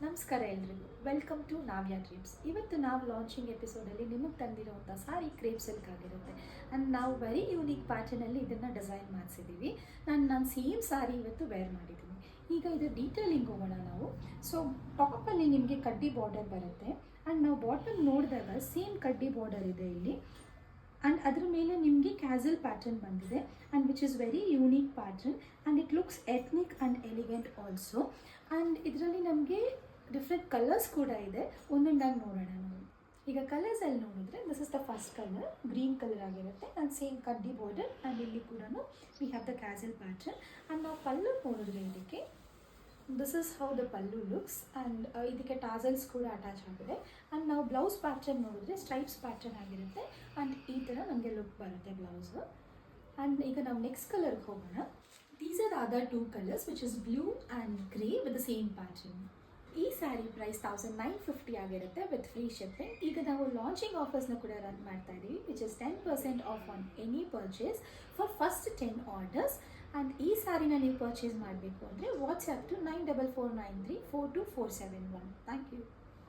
ನಮಸ್ಕಾರ ಎಲ್ರಿಗೂ, welcome to ನಾವ್ಯಾ dreams. ಇವತ್ತು ನಾವು ಲಾಂಚಿಂಗ್ ಎಪಿಸೋಡಲ್ಲಿ ನಿಮಗೆ ತಂದಿರೋಂಥ ಸಾರಿ ಕ್ರೇಪ್ ಸಿಲ್ಕ್ ಆಗಿರುತ್ತೆ. ಆ್ಯಂಡ್ ನಾವು ವೆರಿ ಯೂನಿಕ್ ಪ್ಯಾಟರ್ನಲ್ಲಿ ಇದನ್ನು ಡಿಸೈನ್ ಮಾಡಿಸಿದ್ದೀವಿ. ನಾನು ಸೇಮ್ ಸಾರಿ ಇವತ್ತು ವೇರ್ ಮಾಡಿದ್ದೀನಿ. ಈಗ ಇದು ಡೀಟೇಲಿಂಗ್ ಹೋಗೋಣ ನಾವು. ಸೊ ಟಾಪಲ್ಲಿ ನಿಮಗೆ ಕಡ್ಡಿ ಬಾರ್ಡರ್ ಬರುತ್ತೆ. ಆ್ಯಂಡ್ ನಾವು ಬಾಟಮ್ ನೋಡಿದಾಗ ಸೇಮ್ ಕಡ್ಡಿ ಬಾರ್ಡರ್ ಇದೆ ಇಲ್ಲಿ. ಆ್ಯಂಡ್ ಅದ್ರ ಮೇಲೆ ನಿಮಗೆ ಕ್ಯಾಸಲ್ ಪ್ಯಾಟರ್ನ್ ಬಂದಿದೆ. And which is very unique pattern and it looks ethnic and elegant also. And ಇದರಲ್ಲಿ ನಮಗೆ ಡಿಫ್ರೆಂಟ್ ಕಲರ್ಸ್ ಕೂಡ ಇದೆ. ಒಂದೊಂದಾಗಿ ನೋಡೋಣ ನಾವು. ಈಗ ಕಲರ್ಸಲ್ಲಿ ನೋಡಿದ್ರೆ this is the first colour, green colour ಆಗಿರುತ್ತೆ. ಆ್ಯಂಡ್ ಸೇಮ್ ಕಡ್ಡಿ ಬಾರ್ಡರ್ ಆ್ಯಂಡ್ ಇಲ್ಲಿ ಕೂಡ we have the castle pattern. And ನಾವು ಪಲ್ಲು ನೋಡಿದ್ರೆ ಇದಕ್ಕೆ this is how the pallu looks. And ಇದಕ್ಕೆ ಟಾಸಲ್ಸ್ ಕೂಡ ಅಟ್ಯಾಚ್ ಆಗಿದೆ. ಆ್ಯಂಡ್ ನಾವು ಬ್ಲೌಸ್ ಪ್ಯಾಟರ್ನ್ ನೋಡಿದ್ರೆ ಸ್ಟ್ರೈಪ್ಸ್ ಪ್ಯಾಟರ್ನ್ ಆಗಿರುತ್ತೆ. ಆ್ಯಂಡ್ ಈ ಥರ ನಮಗೆ ಲುಕ್ ಬರುತ್ತೆ ಬ್ಲೌಸು. ಆ್ಯಂಡ್ ಈಗ ನಾವು ನೆಕ್ಸ್ಟ್ ಕಲರ್ಗೆ ಹೋಗೋಣ. These are the other two colours which is blue and grey with the same pattern. ಈ ಸ್ಯಾರಿ ಪ್ರೈಸ್ 1950 ಆಗಿರುತ್ತೆ ವಿತ್ ಫ್ರೀ ಶಿಪ್ಪಿಂಗ್. ಈಗ ನಾವು ಲಾಂಚಿಂಗ್ ಆಫರ್ಸ್ನ ಕೂಡ ರನ್ ಮಾಡ್ತಾ ಇದ್ದೀವಿ, which is 10% of on any purchase for first 10 orders. And ಈ ಸ್ಯಾರಿನ ನೀವು purchase ಮಾಡಬೇಕು ಅಂದರೆ ವಾಟ್ಸ್ಆ್ಯಪ್ ಟು 9449342471. Thank you.